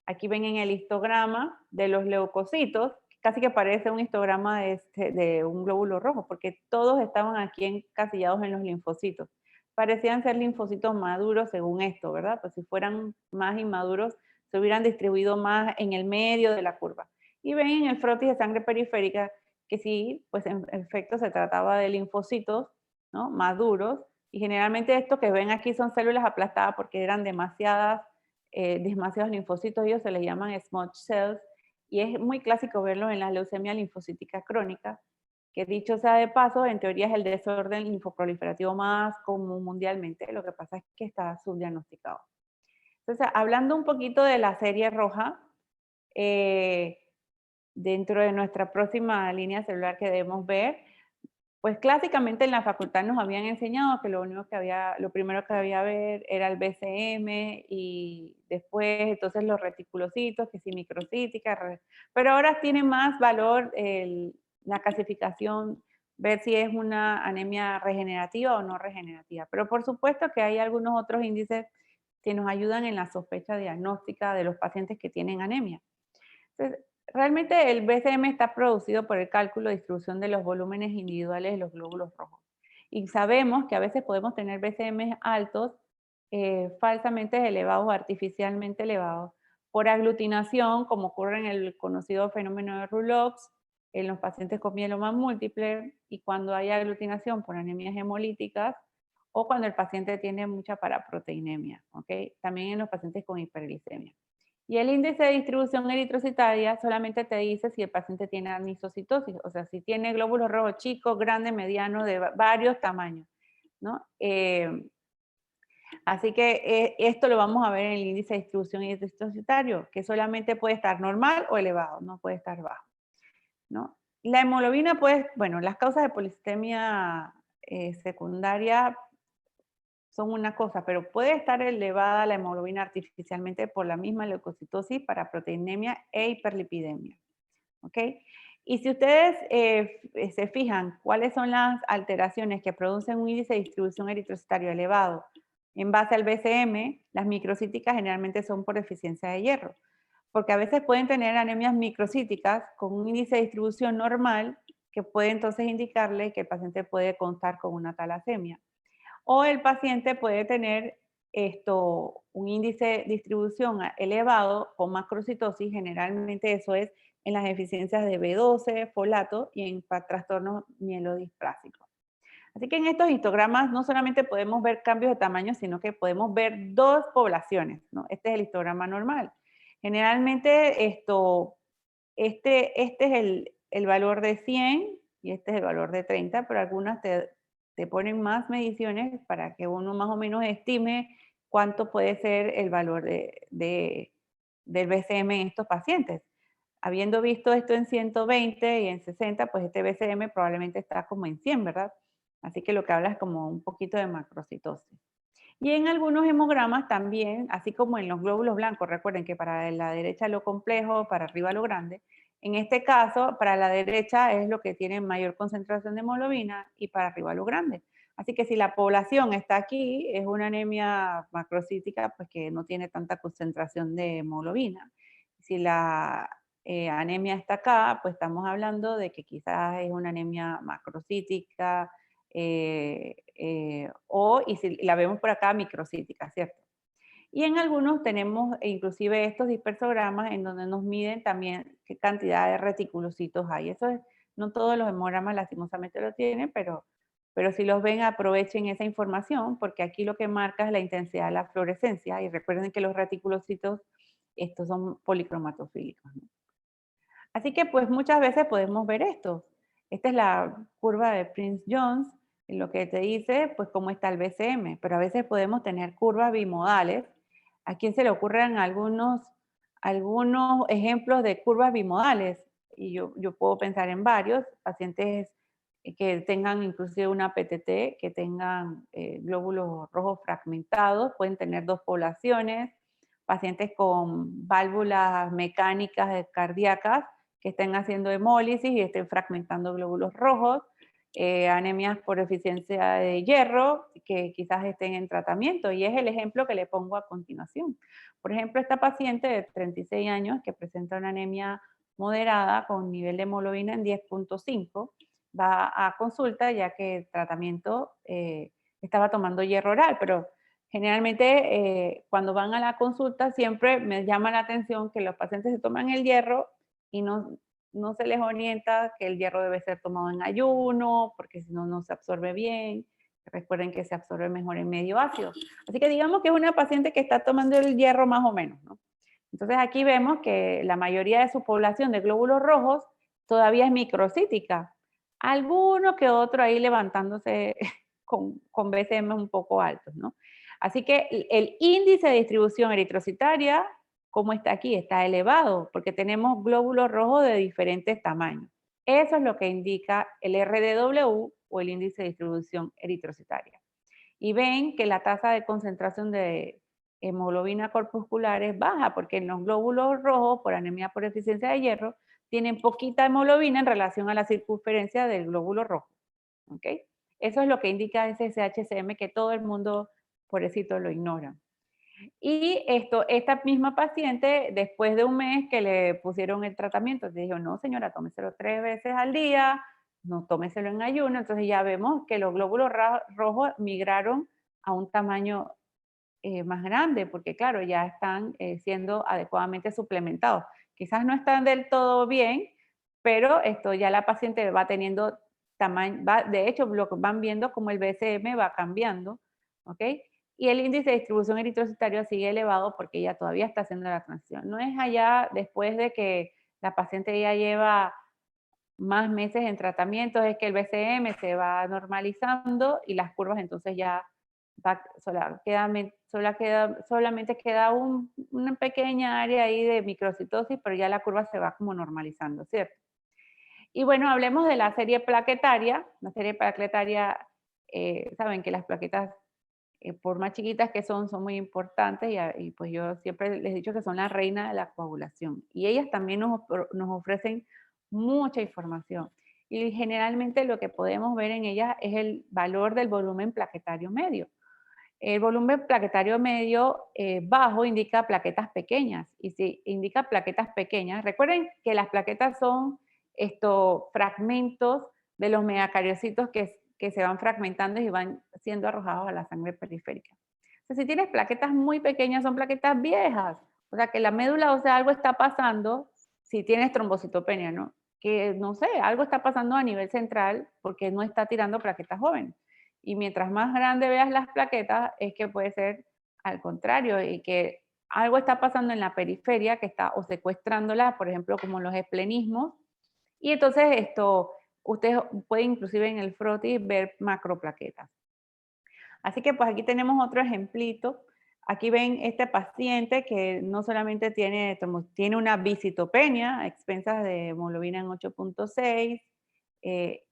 Aquí ven en el histograma de los leucocitos, casi que parece un histograma de un glóbulo rojo, porque todos estaban aquí encasillados en los linfocitos. Parecían ser linfocitos maduros según esto, ¿verdad? Pues si fueran más inmaduros, se hubieran distribuido más en el medio de la curva. Y ven en el frotis de sangre periférica que sí, pues en efecto se trataba de linfocitos, ¿no? Maduros, y generalmente esto que ven aquí son células aplastadas porque eran demasiados linfocitos, ellos se les llaman smudge cells, y es muy clásico verlo en la leucemia linfocítica crónica, que dicho sea de paso, en teoría es el desorden linfoproliferativo más común mundialmente, lo que pasa es que está subdiagnosticado. Entonces, hablando un poquito de la serie roja, dentro de nuestra próxima línea celular que debemos ver, pues clásicamente en la facultad nos habían enseñado que lo primero que había ver era el BCM y después entonces los reticulocitos, que sí microcítica, pero ahora tiene más valor la clasificación, ver si es una anemia regenerativa o no regenerativa. Pero por supuesto que hay algunos otros índices que nos ayudan en la sospecha diagnóstica de los pacientes que tienen anemia. Entonces, realmente el BCM está producido por el cálculo de distribución de los volúmenes individuales de los glóbulos rojos. Y sabemos que a veces podemos tener BCM altos, falsamente elevados o artificialmente elevados, por aglutinación, como ocurre en el conocido fenómeno de Rouleaux, en los pacientes con mieloma múltiple, y cuando hay aglutinación por anemias hemolíticas, o cuando el paciente tiene mucha paraproteinemia, ¿ok? También en los pacientes con hiperglicemia. Y el índice de distribución eritrocitaria solamente te dice si el paciente tiene anisocitosis, o sea, si tiene glóbulos rojos chicos, grandes, medianos, de varios tamaños, ¿no? Así que esto lo vamos a ver en el índice de distribución eritrocitario, que solamente puede estar normal o elevado, no puede estar bajo, ¿no? La hemoglobina, pues, bueno, las causas de policitemia secundaria son una cosa, pero puede estar elevada la hemoglobina artificialmente por la misma leucocitosis, paraproteinemia e hiperlipidemia. ¿Ok? Y si ustedes se fijan cuáles son las alteraciones que producen un índice de distribución eritrocitario elevado en base al BCM, las microcíticas generalmente son por deficiencia de hierro, porque a veces pueden tener anemias microcíticas con un índice de distribución normal que puede entonces indicarle que el paciente puede contar con una talasemia. O el paciente puede tener un índice de distribución elevado con macrocitosis, generalmente eso es en las deficiencias de B12, folato y en trastornos mielodisplásicos. Así que en estos histogramas no solamente podemos ver cambios de tamaño, sino que podemos ver dos poblaciones, ¿no? Este es el histograma normal. Generalmente este es el valor de 100 y este es el valor de 30, pero algunas te ponen más mediciones para que uno más o menos estime cuánto puede ser el valor del BCM en estos pacientes. Habiendo visto esto en 120 y en 60, pues este BCM probablemente está como en 100, ¿verdad? Así que lo que habla es como un poquito de macrocitosis. Y en algunos hemogramas también, así como en los glóbulos blancos, recuerden que para la derecha lo complejo, para arriba lo grande. En este caso, para la derecha es lo que tiene mayor concentración de hemoglobina y para arriba lo grande. Así que si la población está aquí, es una anemia macrocítica, pues que no tiene tanta concentración de hemoglobina. Si la anemia está acá, pues estamos hablando de que quizás es una anemia macrocítica, y si la vemos por acá, microcítica, ¿cierto? Y en algunos tenemos inclusive estos dispersogramas en donde nos miden también qué cantidad de reticulocitos hay. No todos los hemogramas lastimosamente lo tienen, pero si los ven aprovechen esa información porque aquí lo que marca es la intensidad de la fluorescencia y recuerden que los reticulocitos estos son policromatofílicos, ¿no? Así que pues muchas veces podemos ver esto. Esta es la curva de Prince-Jones, en lo que te dice pues cómo está el BCM, pero a veces podemos tener curvas bimodales. ¿A quién se le ocurren algunos ejemplos de curvas bimodales? Y yo puedo pensar en varios, pacientes que tengan inclusive una PTT, que tengan glóbulos rojos fragmentados, pueden tener dos poblaciones, pacientes con válvulas mecánicas cardíacas, que estén haciendo hemólisis y estén fragmentando glóbulos rojos, anemias por deficiencia de hierro, que quizás estén en tratamiento, y es el ejemplo que le pongo a continuación. Por ejemplo, esta paciente de 36 años que presenta una anemia moderada con nivel de hemoglobina en 10.5, va a consulta ya que el tratamiento estaba tomando hierro oral, pero generalmente cuando van a la consulta siempre me llama la atención que los pacientes se toman el hierro y no se les orienta que el hierro debe ser tomado en ayuno, porque si no, no se absorbe bien. Recuerden que se absorbe mejor en medio ácido. Así que digamos que es una paciente que está tomando el hierro más o menos, ¿no? Entonces aquí vemos que la mayoría de su población de glóbulos rojos todavía es microcítica. Alguno que otro ahí levantándose con BCM un poco altos, ¿no? Así que el índice de distribución eritrocitaria, como está aquí, está elevado, porque tenemos glóbulos rojos de diferentes tamaños. Eso es lo que indica el RDW o el índice de distribución eritrocitaria. Y ven que la tasa de concentración de hemoglobina corpuscular es baja, porque en los glóbulos rojos, por anemia por deficiencia de hierro, tienen poquita hemoglobina en relación a la circunferencia del glóbulo rojo. ¿Ok? Eso es lo que indica ese SHCM que todo el mundo, pobrecito, lo ignora. Y esta misma paciente, después de un mes que le pusieron el tratamiento, dijo, no señora, tómeselo 3 veces al día, no tómeselo en ayuno. Entonces ya vemos que los glóbulos rojos migraron a un tamaño más grande, porque claro, ya están siendo adecuadamente suplementados. Quizás no están del todo bien, pero ya la paciente va teniendo tamaño, de hecho lo que van viendo como el BCM va cambiando, ¿ok? Y el índice de distribución eritrocitaria sigue elevado porque ella todavía está haciendo la transición. No es allá después de que la paciente ya lleva más meses en tratamiento, es que el BCM se va normalizando y las curvas entonces ya solamente queda una pequeña área ahí de microcitosis, pero ya la curva se va como normalizando, ¿cierto? Y bueno, hablemos de la serie plaquetaria. La serie plaquetaria, saben que las plaquetas, por más chiquitas que son muy importantes y pues yo siempre les he dicho que son la reina de la coagulación. Y ellas también nos ofrecen mucha información. Y generalmente lo que podemos ver en ellas es el valor del volumen plaquetario medio. El volumen plaquetario medio bajo indica plaquetas pequeñas. Y si indica plaquetas pequeñas, recuerden que las plaquetas son estos fragmentos de los megacariocitos que se van fragmentando y van siendo arrojados a la sangre periférica. Entonces, si tienes plaquetas muy pequeñas, son plaquetas viejas. O sea, que la médula, o sea, algo está pasando si tienes trombocitopenia, ¿no? Que, no sé, algo está pasando a nivel central porque no está tirando plaquetas jóvenes. Y mientras más grande veas las plaquetas, es que puede ser al contrario y que algo está pasando en la periferia que está o secuestrándolas, por ejemplo, como los esplenismos. Y entonces ustedes pueden inclusive en el frotis ver macroplaquetas. Así que pues aquí tenemos otro ejemplito. Aquí ven este paciente que no solamente tiene una visitopenia a expensas de hemoglobina en 8.6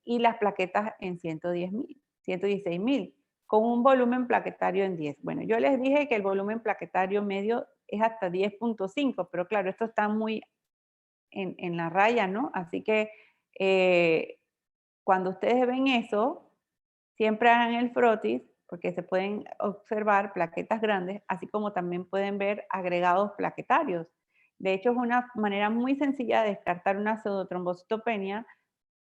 y las plaquetas en 116.000, con un volumen plaquetario en 10. Bueno, yo les dije que el volumen plaquetario medio es hasta 10.5, pero claro, esto está muy en la raya, ¿no? Así que cuando ustedes ven eso, siempre hagan el frotis, porque se pueden observar plaquetas grandes, así como también pueden ver agregados plaquetarios. De hecho, es una manera muy sencilla de descartar una pseudotrombocitopenia,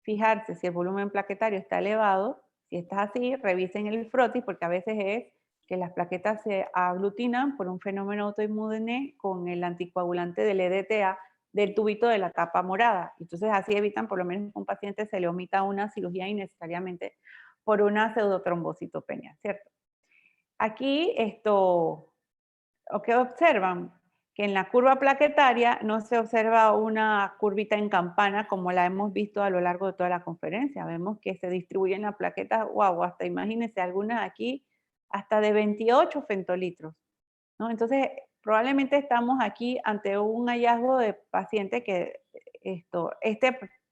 fijarse si el volumen plaquetario está elevado. Si está así, revisen el frotis, porque a veces es que las plaquetas se aglutinan por un fenómeno autoinmune con el anticoagulante del EDTA del tubito de la tapa morada. Entonces así evitan por lo menos que un paciente se le omita una cirugía innecesariamente por una pseudotrombocitopenia, ¿cierto? Aquí ¿o qué observan? Que en la curva plaquetaria no se observa una curvita en campana como la hemos visto a lo largo de toda la conferencia. Vemos que se distribuyen las plaquetas, wow, hasta imagínense algunas aquí, hasta de 28 fentolitros, ¿no? Entonces, probablemente estamos aquí ante un hallazgo de paciente que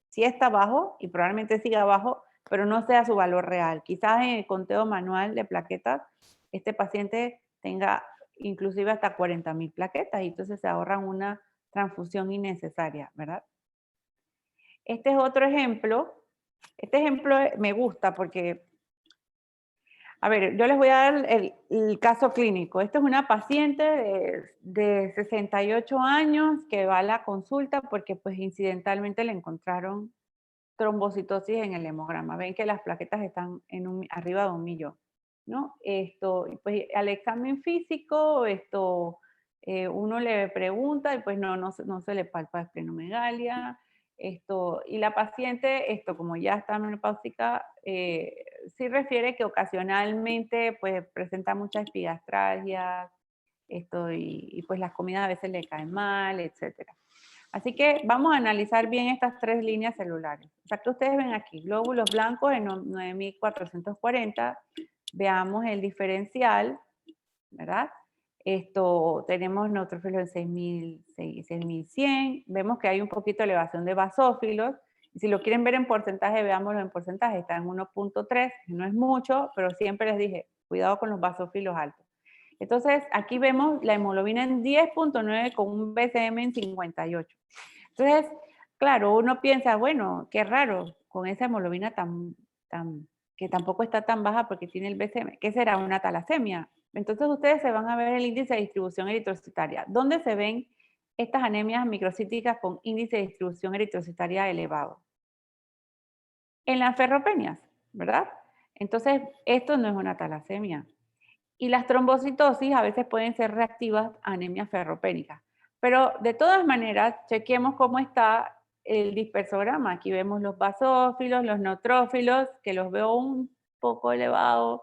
sí está bajo y probablemente siga bajo, pero no sea su valor real. Quizás en el conteo manual de plaquetas, este paciente tenga inclusive hasta 40.000 plaquetas y entonces se ahorran una transfusión innecesaria, ¿verdad? Este es otro ejemplo. Este ejemplo me gusta porque A ver, yo les voy a dar el caso clínico. Esta es una paciente de 68 años que va a la consulta porque pues incidentalmente le encontraron trombocitosis en el hemograma. Ven que las plaquetas están arriba de 1 millón, ¿no? Pues al examen físico, uno le pregunta y pues no se le palpa esplenomegalia. Y la paciente, como ya está menopáusica, sí refiere que ocasionalmente pues presenta muchas epigastralgias, y pues las comidas a veces le caen mal, etcétera. Así que vamos a analizar bien estas 3 líneas celulares. O sea, que ustedes ven aquí, glóbulos blancos en 9440, veamos el diferencial, ¿verdad? Tenemos neutrófilos en 6100, vemos que hay un poquito de elevación de basófilos, y si lo quieren ver en porcentaje, veámoslo en porcentaje, está en 1.3, no es mucho, pero siempre les dije, cuidado con los basófilos altos. Entonces, aquí vemos la hemoglobina en 10.9 con un BCM en 58. Entonces, claro, uno piensa, bueno, qué raro, con esa hemoglobina que tampoco está tan baja porque tiene el BCM, ¿qué será? Una talasemia. Entonces ustedes se van a ver el índice de distribución eritrocitaria. ¿Dónde se ven estas anemias microcíticas con índice de distribución eritrocitaria elevado? En las ferropenias, ¿verdad? Entonces, esto no es una talasemia. Y las trombocitosis a veces pueden ser reactivas a anemias ferropénicas. Pero de todas maneras, chequemos cómo está el dispersograma. Aquí vemos los basófilos, los neutrófilos, que los veo un poco elevados,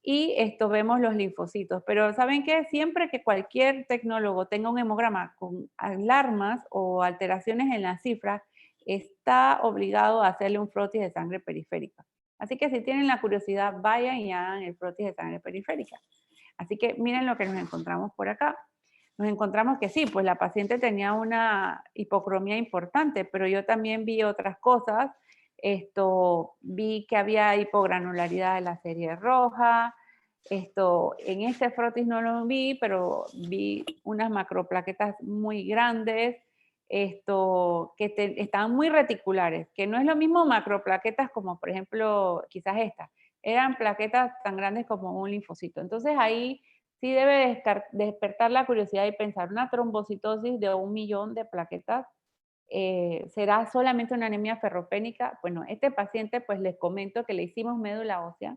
y vemos los linfocitos. Pero ¿saben qué? Siempre que cualquier tecnólogo tenga un hemograma con alarmas o alteraciones en las cifras, está obligado a hacerle un frotis de sangre periférica. Así que si tienen la curiosidad, vayan y hagan el frotis de sangre periférica. Así que miren lo que nos encontramos por acá. Nos encontramos que sí, pues la paciente tenía una hipocromía importante, pero yo también vi otras cosas. Vi que había hipogranularidad de la serie roja. En este frotis no lo vi, pero vi unas macroplaquetas muy grandes, estaban muy reticulares, que no es lo mismo macroplaquetas como, por ejemplo, quizás estas. Eran plaquetas tan grandes como un linfocito. Entonces ahí sí debe despertar la curiosidad y pensar, una trombocitosis de 1 millón de plaquetas, ¿será solamente una anemia ferropénica? Bueno, este paciente, pues les comento que le hicimos médula ósea,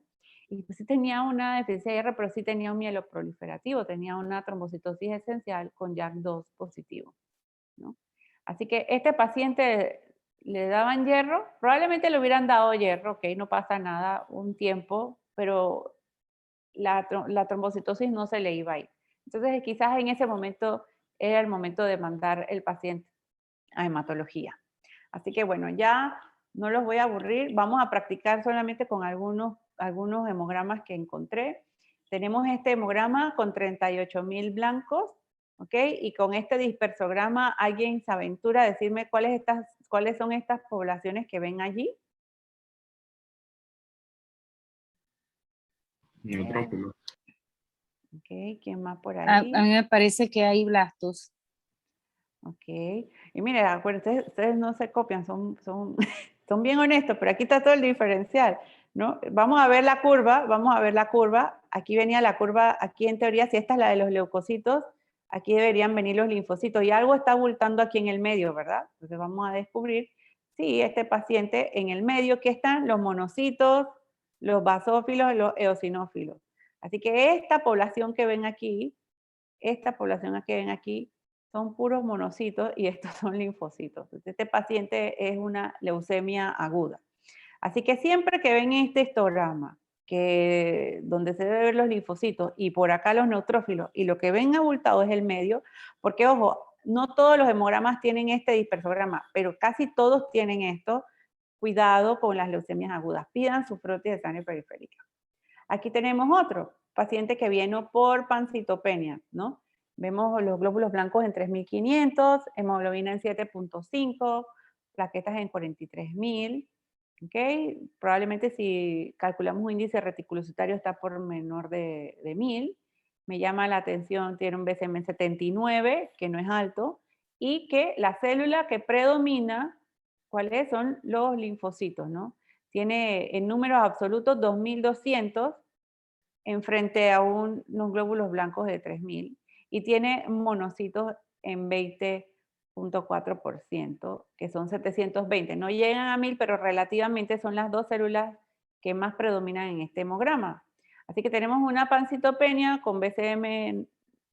y pues sí tenía una deficiencia de hierro, pero sí tenía un mieloproliferativo, tenía una trombocitosis esencial con JAK2 positivo, ¿no? Así que este paciente le daban hierro, probablemente le hubieran dado hierro, ok, no pasa nada, un tiempo, pero la trombocitosis no se le iba a ir. Entonces, quizás en ese momento era el momento de mandar el paciente a hematología. Así que bueno, ya no los voy a aburrir, vamos a practicar solamente con algunos hemogramas que encontré. Tenemos este hemograma con 38,000 blancos, ¿ok? Y con este dispersograma, ¿alguien se aventura a decirme cuáles son estas poblaciones que ven allí?
Neutrófilos.
Ok, ¿quién más por
A
ahí?
mí me parece que hay blastos.
Ok. Y mire, acuérdense, ustedes no se copian, son bien honestos, pero aquí está todo el diferencial, ¿no? Vamos a ver la curva. Aquí venía la curva, aquí en teoría, si esta es la de los leucocitos, aquí deberían venir los linfocitos. Y algo está abultando aquí en el medio, ¿verdad? Entonces vamos a descubrir, sí, este paciente en el medio, que están los monocitos, los basófilos, los eosinófilos. Así que esta población que ven aquí, son puros monocitos y estos son linfocitos. Este paciente es una leucemia aguda. Así que siempre que ven este histograma, donde se debe ver los linfocitos y por acá los neutrófilos, y lo que ven abultado es el medio, porque ojo, no todos los hemogramas tienen este dispersograma, pero casi todos tienen esto. Cuidado con las leucemias agudas, pidan su frotis de sangre periférica. Aquí tenemos otro paciente que vino por pancitopenia, ¿no? Vemos los glóbulos blancos en 3.500, hemoglobina en 7.5, plaquetas en 43.000, ¿ok? Probablemente si calculamos un índice reticulocitario está por menor de 1.000. Me llama la atención, tiene un BCM en 79, que no es alto, y que la célula que predomina, ¿cuáles son? Los linfocitos, ¿no? Tiene en números absolutos 2.200, en frente a unos glóbulos blancos de 3000 y tiene monocitos en 20.4%, que son 720. No llegan a 1000, pero relativamente son las dos células que más predominan en este hemograma. Así que tenemos una pancitopenia con BCM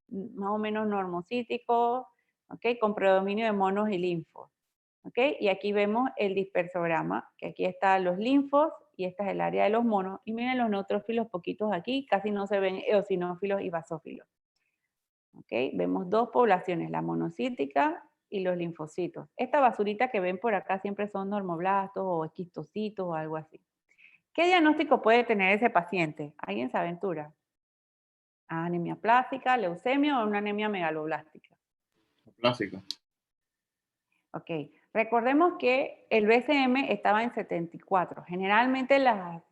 más o menos normocítico, ¿okay? Con predominio de monos y linfos. ¿Okay? Y aquí vemos el dispersograma, que aquí están los linfos y esta es el área de los monos. Y miren los neutrófilos poquitos aquí, casi no se ven eosinófilos y basófilos. ¿Okay? Vemos dos poblaciones, la monocítica y los linfocitos. Esta basurita que ven por acá siempre son normoblastos o esquistocitos o algo así. ¿Qué diagnóstico puede tener ese paciente? ¿Alguien se aventura? ¿Anemia plástica, leucemia o una anemia megaloblástica?
Plástica.
Ok, recordemos que el BCM estaba en 74. Generalmente las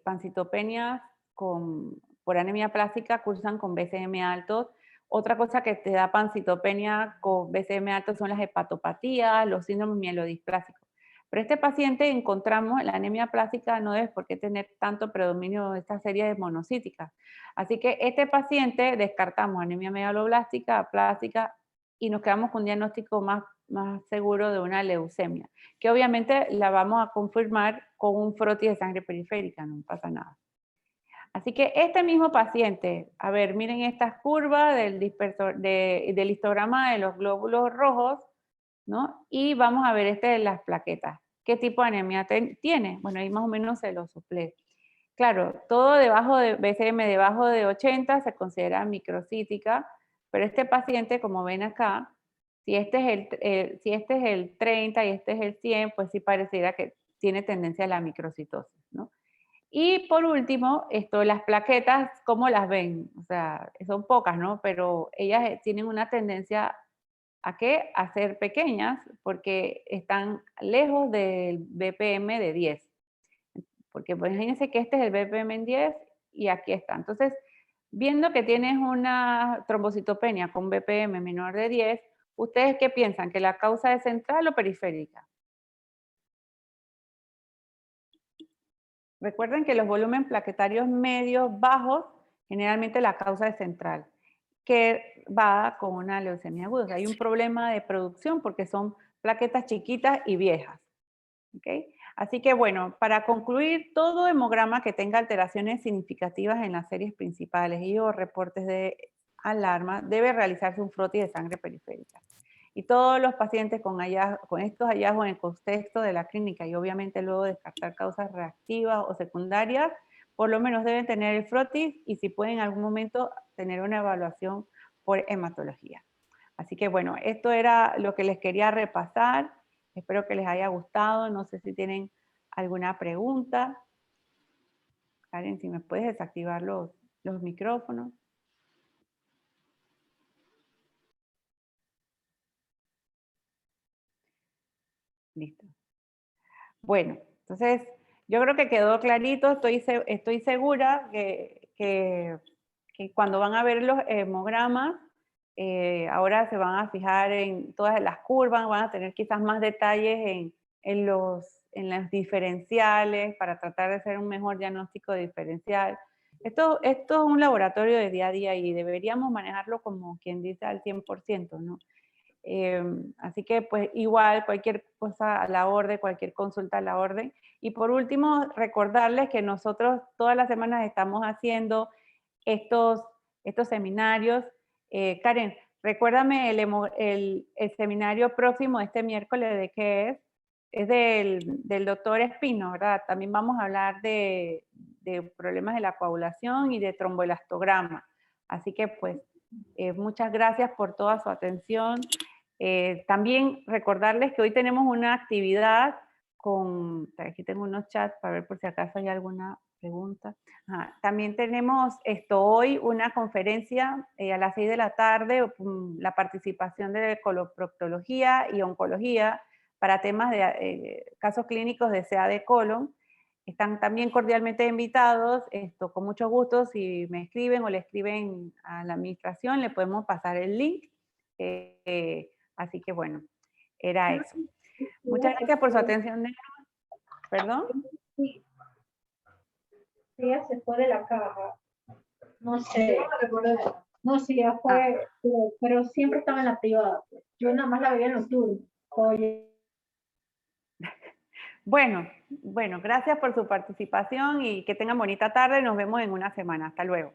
pancitopenias por anemia plástica cursan con BCM altos. Otra cosa que te da pancitopenia con BCM altos son las hepatopatías, los síndromes mielodisplásicos. Pero este paciente encontramos la anemia plástica no debe por qué tener tanto predominio de esta serie de monocíticas. Así que este paciente descartamos anemia megaloblástica, plástica y nos quedamos con un diagnóstico más seguro de una leucemia, que obviamente la vamos a confirmar con un frotis de sangre periférica, no pasa nada. Así que este mismo paciente, a ver, miren estas curvas del histograma de los glóbulos rojos, ¿no? Y vamos a ver de las plaquetas. ¿Qué tipo de anemia tiene? Bueno, ahí más o menos se lo soplé. Claro, todo debajo de BCM debajo de 80 se considera microcítica, pero este paciente, como ven acá, si este es el 30 y este es el 100, pues sí pareciera que tiene tendencia a la microcitosis, ¿no? Y por último, las plaquetas, ¿cómo las ven? O sea, son pocas, ¿no? Pero ellas tienen una tendencia ¿a qué? A ser pequeñas porque están lejos del BPM de 10. Porque pues, imagínense que este es el BPM en 10 y aquí está. Entonces, viendo que tienes una trombocitopenia con BPM menor de 10, ¿ustedes qué piensan? ¿Que la causa es central o periférica? Recuerden que los volúmenes plaquetarios medios bajos, generalmente la causa es central, que va con una leucemia aguda. O sea, hay un problema de producción porque son plaquetas chiquitas y viejas. ¿Okay? Así que bueno, para concluir, todo hemograma que tenga alteraciones significativas en las series principales y o reportes de alarma debe realizarse un frotis de sangre periférica. Y todos los pacientes con estos hallazgos en el contexto de la clínica y obviamente luego descartar causas reactivas o secundarias, por lo menos deben tener el frotis y si pueden en algún momento tener una evaluación por hematología. Así que bueno, esto era lo que les quería repasar. Espero que les haya gustado. No sé si tienen alguna pregunta. Karen, si me puedes desactivar los micrófonos. Listo. Bueno, entonces yo creo que quedó clarito. Estoy segura que cuando van a ver los hemogramas, ahora se van a fijar en todas las curvas, van a tener quizás más detalles en los diferenciales para tratar de hacer un mejor diagnóstico diferencial. Esto es un laboratorio de día a día y deberíamos manejarlo como quien dice al 100%, ¿no? Así que pues igual cualquier cosa a la orden, cualquier consulta a la orden. Y por último, recordarles que nosotros todas las semanas estamos haciendo estos seminarios. Karen, recuérdame el seminario próximo este miércoles de qué es. Es del doctor Espino, ¿verdad? También vamos a hablar de problemas de la coagulación y de tromboelastograma. Así que pues muchas gracias por toda su atención. También recordarles que hoy tenemos una actividad aquí tengo unos chats para ver por si acaso hay alguna pregunta. También tenemos hoy una conferencia a las 6 de la tarde, la participación de coloproctología y oncología para temas de casos clínicos de CA de colon. Están también cordialmente invitados, con mucho gusto, si me escriben o le escriben a la administración, le podemos pasar el link. Así que bueno, era eso. Muchas gracias por su atención. ¿Perdón?
Sí. Ella se fue de la caja.
No sé. No, sí, ya fue, pero siempre estaba en la privada. Pues. Yo nada más la veía en los turnos. Oye.
Bueno, gracias por su participación y que tengan bonita tarde. Nos vemos en una semana. Hasta luego.